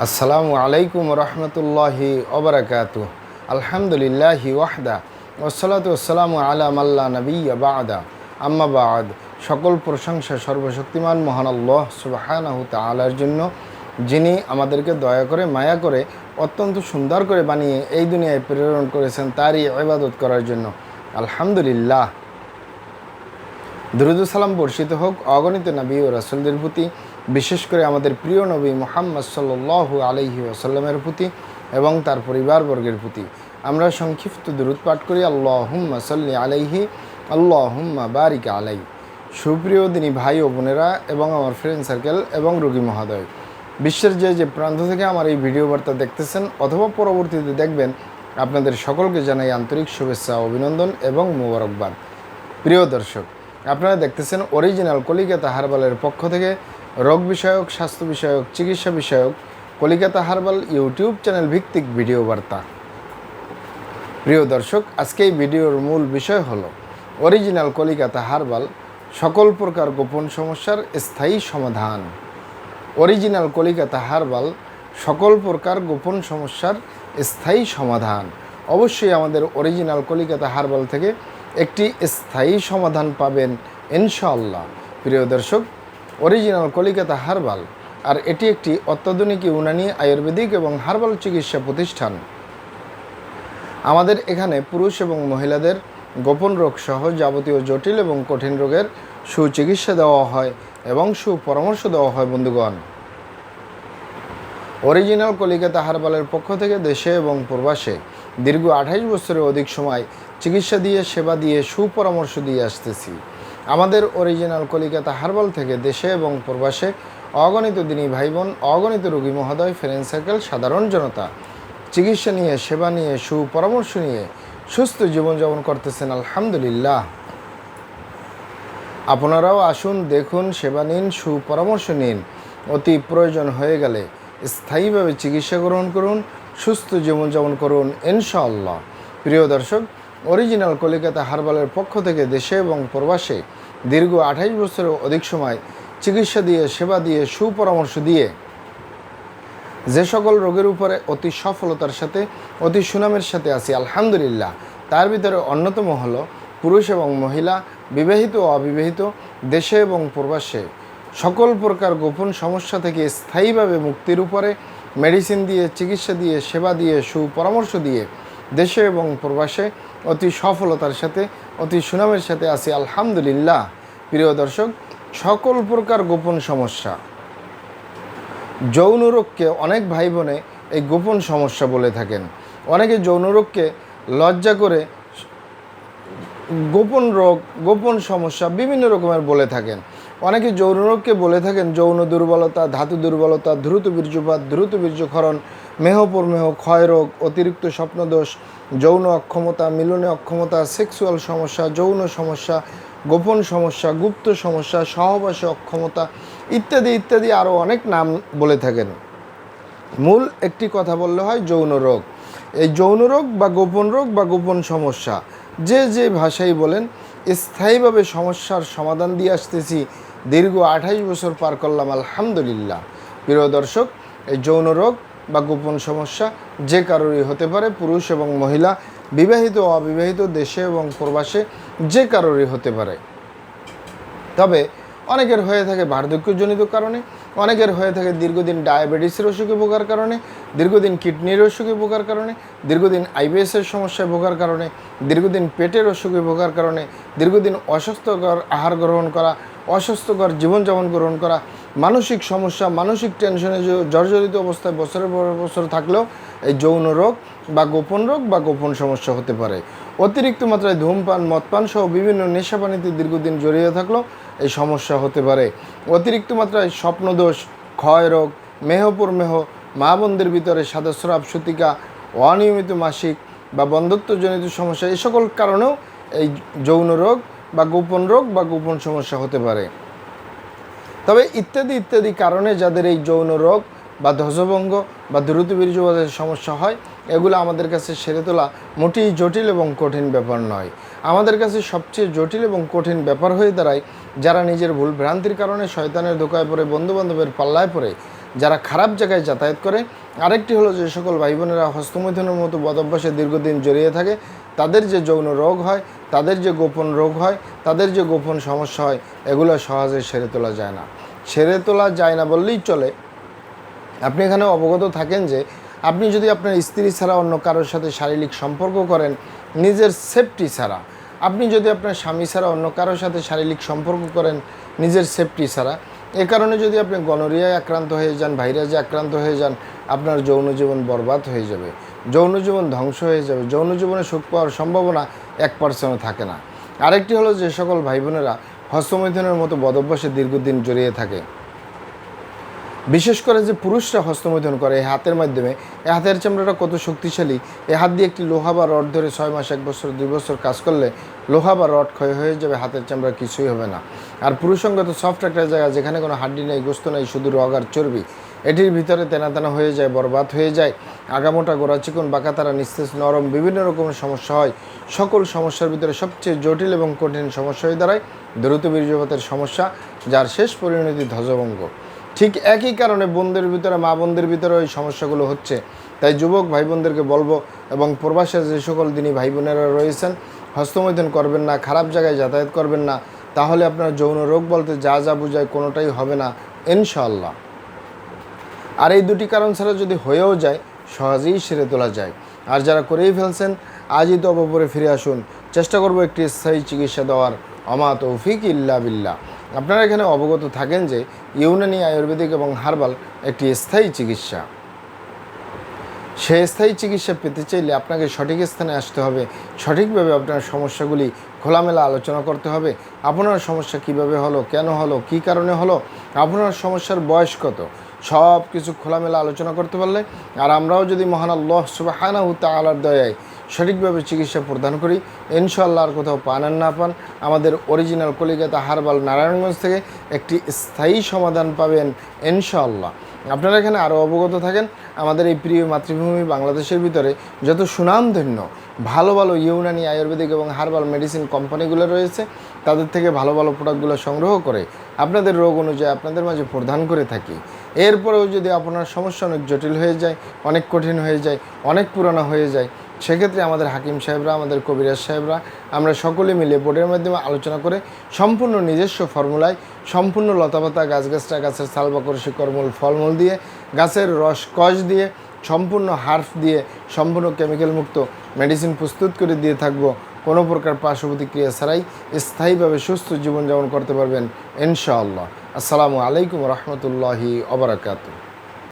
আসসালামু আলাইকুম রহমতুল্লাহি ওবরাকাতু। আলহামদুলিল্লাহি ওয়াহদা ওয়াসসালাতু ওয়াসসালামু আলা মাল্লা নবিয়্যা বা'দা আম্মা বা'দ। সকল প্রশংসা সর্বশক্তিমান মহান আল্লাহ সুবহানাহু তাআলার জন্য, যিনি আমাদেরকে দয়া করে মায়া করে অত্যন্ত সুন্দর করে বানিয়ে এই দুনিয়ায় প্রেরণ করেছেন তারই ইবাদত করার জন্য। আলহামদুলিল্লাহ। দুরূদ ও সালাম বর্ষিত হোক অগণিত নবী ও রাসূলদের প্রতি, বিশেষ করে আমাদের প্রিয় নবী মুহাম্মদ সাল্লাল্লাহু আলাইহি ওয়াসাল্লামের প্রতি এবং তার পরিবারবর্গের প্রতি। আমরা সংক্ষিপ্ত দুরূদ পাঠ করি, আল্লাহুম্মা সাল্লি আলাইহি আল্লাহুম্মা বারিক আলাই। সুপ্রিয় দিনী ভাই ও বোনেরা এবং আমার ফ্রেন্ড সার্কেল এবং রোগী মহোদয়, বিশ্বের যে প্রান্ত থেকে আমার এই ভিডিও বার্তা দেখতেছেন অথবা পরবর্তীতে দেখবেন, আপনাদের সকলকে জানাই আন্তরিক শুভেচ্ছা, অভিনন্দন এবং মোবারকবাদ। প্রিয় দর্শক, আপনারা দেখতেছেন অরিজিনাল কলিকাতা হার্বালের পক্ষ থেকে রোগ বিষয়ক, স্বাস্থ্য বিষয়ক, চিকিৎসা বিষয়ক কলিকাতা হার্বাল ইউটিউব চ্যানেল ভিত্তিক ভিডিও বার্তা। প্রিয় দর্শক, আজকে এই ভিডিওর মূল বিষয় হলো অরিজিনাল কলিকাতা হার্বাল সকল প্রকার গোপন সমস্যার স্থায়ী সমাধান। অরিজিনাল কলিকাতা হার্বাল সকল প্রকার গোপন সমস্যার স্থায়ী সমাধান। অবশ্যই আমাদের অরিজিনাল কলিকাতা হার্বাল থেকে একটি স্থায়ী সমাধান পাবেন ইনশাআল্লাহ। প্রিয় দর্শক, অরিজিনাল কলিকাতা হার্বাল আর এটি একটি অত্যাধুনিক ইউনানি, আয়ুর্বেদিক এবং হার্বাল চিকিৎসা প্রতিষ্ঠান। আমাদের এখানে পুরুষ এবং মহিলাদের গোপন রোগ সহ যাবতীয় জটিল এবং কঠিন রোগের সুচিকিৎসা দেওয়া হয় এবং সুপরামর্শ দেওয়া হয়। বন্ধুগণ, অরিজিনাল কলিকাতা হার্বালের পক্ষ থেকে দেশে এবং প্রবাসে দীর্ঘ 28 বছরের অধিক সময় চিকিৎসা দিয়ে, সেবা দিয়ে, সুপরামর্শ দিয়ে আসতেছি। আমাদের অরিজিনাল কলিকাতা হার্বাল থেকে দেশে এবং প্রবাসে অগণিত দিনী ভাই বোন, অগণিত রোগী মহোদয়, ফ্রেন্ড সার্কেল, সাধারণ জনতা চিকিৎসা নিয়ে, সেবা নিয়ে, সুপরামর্শ নিয়ে সুস্থ জীবনযাপন করতেছেন আলহামদুলিল্লাহ। আপনারাও আসুন, দেখুন, সেবা নিন, সুপরামর্শ নিন। অতি প্রয়োজন হয়ে গেলে স্থায়ীভাবে চিকিৎসা গ্রহণ করুন, সুস্থ জীবনযাপন করুন ইনশাআল্লাহ। প্রিয় দর্শক, অরিজিনাল কলিকাতা হার্বালের পক্ষ থেকে দেশে এবং প্রবাসে দীর্ঘ 28 বছরের অধিক সময় চিকিৎসা দিয়ে, সেবা দিয়ে, সুপরামর্শ দিয়ে যে সকল রোগের উপরে অতি সফলতার সাথে, অতি সুনামের সাথে আছি আলহামদুলিল্লাহ, তার ভিতরে অন্যতম হলো পুরুষ এবং মহিলা, বিবাহিত ও অবিবাহিত, দেশে এবং প্রবাসে সকল প্রকার গোপন সমস্যা থেকে স্থায়ীভাবে মুক্তির উপরে মেডিসিন দিয়ে, চিকিৎসা দিয়ে, সেবা দিয়ে, সুপরামর্শ দিয়ে দেশে এবং প্রবাসে অতি সফলতার সাথে, অতি সুনামের সাথে আছি আলহামদুলিল্লাহ। প্রিয় দর্শক, সকল প্রকার গোপন সমস্যা, যৌন রোগকে অনেক ভাই বোনে এই গোপন সমস্যা বলে থাকেন। অনেকে যৌন রোগকে লজ্জা করে গোপন রোগ, গোপন সমস্যা বিভিন্ন রকমের বলে থাকেন। অনেকে যৌন রোগকে বলে থাকেন যৌন দুর্বলতা, ধাতু দুর্বলতা, দ্রুত বীর্যপাত, দ্রুত বীর্যক্ষরণ, মেহপ্রমেহ, ক্ষয় রোগ, অতিরিক্ত স্বপ্নদোষ, যৌন অক্ষমতা, মিলনে অক্ষমতা, সেক্সুয়াল সমস্যা, যৌন সমস্যা, গোপন সমস্যা, গুপ্ত সমস্যা, সহবাসে অক্ষমতা ইত্যাদি ইত্যাদি আরও অনেক নাম বলে থাকেন। মূল একটি কথা বললে হয় যৌন রোগ। এই যৌন রোগ বা গোপন রোগ বা গোপন সমস্যা যে ভাষাই বলেন, স্থায়ীভাবে সমস্যার সমাধান দিয়ে আসতেছি। দীর্ঘ 28 বছর পার করলাম আলহামদুলিল্লাহ। প্রিয় দর্শক, এই যৌন রোগ বা গোপন সমস্যা যে কারোরই হতে পারে, পুরুষ এবং মহিলা, বিবাহিত ও অবিবাহিত, দেশে এবং প্রবাসে যে কারোরই হতে পারে। তবে অনেকের হয়ে থাকে বার্ধক্যজনিত কারণে, অনেকের হয়ে থাকে দীর্ঘদিন ডায়াবেটিসের অসুখে ভোগার কারণে, দীর্ঘদিন কিডনির অসুখে ভোগার কারণে, দীর্ঘদিন আইবিএসের সমস্যায় ভোগার কারণে, দীর্ঘদিন পেটের অসুখে ভোগার কারণে, দীর্ঘদিন অস্বাস্থ্যকর আহার গ্রহণ করা, অস্বাস্থ্যকর জীবনযাপন গ্রহণ করা, মানসিক সমস্যা, মানসিক টেনশনে জর্জরিত অবস্থায় বছরের পর বছর থাকলেও এই যৌন রোগ বা গোপন রোগ বা গোপন সমস্যা হতে পারে। অতিরিক্ত মাত্রায় ধূমপান, মদপান সহ বিভিন্ন নেশাপানিতে দীর্ঘদিন জড়িয়ে থাকলেও এই সমস্যা হতে পারে। অতিরিক্ত মাত্রায় স্বপ্নদোষ, ক্ষয় রোগ, মেহপ্রমেহ, মা বোনদের ভিতরে সাদাস্রাব, সূতিকা, অনিয়মিত মাসিক বা বন্ধ্যত্বজনিত সমস্যা, এই সকল কারণেও এই যৌন রোগ বা গোপন সমস্যা হতে পারে। তবে ইত্যাদি ইত্যাদি কারণে যাদের এই যৌন রোগ বা ধ্বজভঙ্গ বা দ্রুত বীর্যপাতের সমস্যা হয়, এগুলো আমাদের কাছে সেরে তোলা মোটেই জটিল এবং কঠিন ব্যাপার নয়। আমাদের কাছে সবচেয়ে জটিল এবং কঠিন ব্যাপার হয়ে দাঁড়ায় যারা নিজের ভুল ভ্রান্তির কারণে শয়তানের ধোকায় পড়ে, বন্ধুবান্ধবের পাল্লায় পড়ে যারা খারাপ জায়গায় যাতায়াত করে। আরেকটি হলো যে সকল ভাই বোনেরা হস্তমৈথুনের মতো বদভ্যাসে দীর্ঘদিন জড়িয়ে থাকে, তাদের যে যৌন রোগ হয়, তাদের যে গোপন রোগ হয়, তাদের যে গোপন সমস্যা হয়, এগুলো সহজে সেরে তোলা যায় না। সেরে তোলা যায় না বললেই চলে। আপনি এখানে অবগত থাকেন যে আপনি যদি আপনার স্ত্রী ছাড়া অন্য কারোর সাথে শারীরিক সম্পর্ক করেন নিজের সেফটি ছাড়া, আপনি যদি আপনার স্বামী ছাড়া অন্য কারোর সাথে শারীরিক সম্পর্ক করেন নিজের সেফটি ছাড়া, এ কারণে যদি আপনি গনোরিয়ায় আক্রান্ত হয়ে যান, ভাইরাসে আক্রান্ত হয়ে যান, আপনার যৌন জীবন বরবাদ হয়ে যাবে, যৌন জীবন ধ্বংস হয়ে যাবে, যৌন জীবনে সুখ পাওয়ার সম্ভাবনা 1% থাকে না। আরেকটি হলো যে সকল ভাই বোনেরা হস্তমৈথুনের মতো বদভ্যাসে দীর্ঘদিন জড়িয়ে থাকে, বিশেষ করে যে পুরুষরা হস্তমৈথুন করে এই হাতের মাধ্যমে, এই হাতের চামড়াটা কত শক্তিশালী, এই হাত দিয়ে একটি লোহা বা রড ধরে 6 মাস, 1 বছর, 2 বছর কাজ করলে লোহা বা রড ক্ষয় হয়ে যাবে, হাতের চামড়া কিছুই হবে না। আর পুরুষঙ্গ তো সফট একটা জায়গা, যেখানে কোনো হাড্ডি নেই, গোস্ত নেই, শুধু রগ আর চর্বি, এটির ভিতরে তেনা হয়ে যায়, বরবাদ হয়ে যায়, আগামোটা, গোড়া চিকন, বাঁকাতারা, নিস্তেজ, নরম, বিভিন্ন রকমের সমস্যা হয়। সকল সমস্যার ভিতরে সবচেয়ে জটিল এবং কঠিন সমস্যা হয়ে দাঁড়ায় দ্রুত বীর্যপাতের সমস্যা, যার শেষ পরিণতি ধ্বজভঙ্গ। ঠিক একই কারণে বোনদের ভিতরে, মা বোনদের ভিতরে ওই সমস্যাগুলো হচ্ছে। তাই যুবক ভাই বোনদেরকে বলবো, এবং প্রবাসে যে সকল দিনই ভাই বোনেরা রয়েছেন, হস্তমৈথুন করবেন না, খারাপ জায়গায় যাতায়াত করবেন না, তাহলে আপনার যৌন রোগ বলতে যা যা বোঝায় কোনোটাই হবে না ইনশাআল্লাহ। আর এই দুটি কারণ ছাড়া যদি হয়েও যায় সহজেই সেরে তোলা যায়। আর যারা করেই ফেলছেন আজই তো অবপরে ফিরে আসুন, চেষ্টা করব একটি স্থায়ী চিকিৎসা দেওয়ার। আমা তৌফিক ইল্লা বিল্লাহ। আপনারা এখানে অবগত থাকেন যে ইউনানি, আয়ুর্বেদিক এবং হার্বাল একটি স্থায়ী চিকিৎসা। সেই স্থায়ী চিকিৎসা পেতে চাইলে আপনাকে সঠিক স্থানে আসতে হবে, সঠিকভাবে আপনার সমস্যাগুলি খোলামেলা আলোচনা করতে হবে। আপনার সমস্যা কিভাবে হলো, কেন হলো, কী কারণে হলো, আপনার সমস্যার বয়স কত, সব কিছু খোলামেলা আলোচনা করতে পারলে, আর আমরাও যদি মহান আল্লাহ সুবহানাহু তাআলার দয়ায় সঠিকভাবে চিকিৎসা প্রদান করি, ইনশাআল্লাহ আর কোথাও পান আর না পান, আমাদের অরিজিনাল কলিকাতা হার্বাল নারায়ণগঞ্জ থেকে একটি স্থায়ী সমাধান পাবেন ইনশাআল্লাহ। আপনারা এখানে আরও অবগত থাকেন, আমাদের এই প্রিয় মাতৃভূমি বাংলাদেশের ভিতরে যত সুনামধন্য ভালো ভালো ইউনানি, আয়ুর্বেদিক এবং হার্বাল মেডিসিন কোম্পানিগুলো রয়েছে, তাদের থেকে ভালো ভালো প্রোডাক্টগুলো সংগ্রহ করে আপনাদের রোগ অনুযায়ী আপনাদের মাঝে প্রদান করে থাকি। এরপরেও যদি আপনার সমস্যা অনেক জটিল হয়ে যায়, অনেক কঠিন হয়ে যায়, অনেক পুরানো হয়ে যায়, সেক্ষেত্রে আমাদের হাকিম সাহেবরা, আমাদের কবিরাজ সাহেবরা, আমরা সকলে মিলে বোর্ডের মাধ্যমে আলোচনা করে সম্পূর্ণ নিজস্ব ফর্মুলায়, সম্পূর্ণ লতাপাতা, গাছগাছটা, গাছের ছাল, বাকড়, শিকড়মূল, ফলমূল দিয়ে, গাছের রস কষ দিয়ে, সম্পূর্ণ হার্ফ দিয়ে, সম্পূর্ণ কেমিক্যাল মুক্ত মেডিসিন প্রস্তুত করে দিয়ে থাকবো। কোনো প্রকার পার্শ্ব প্রতিক্রিয়া ছাড়াই স্থায়ীভাবে সুস্থ জীবনযাপন করতে পারবেন ইনশাআল্লাহ। আসসালামু আলাইকুম রহমতুল্লাহি ওয়া বারাকাতুহু।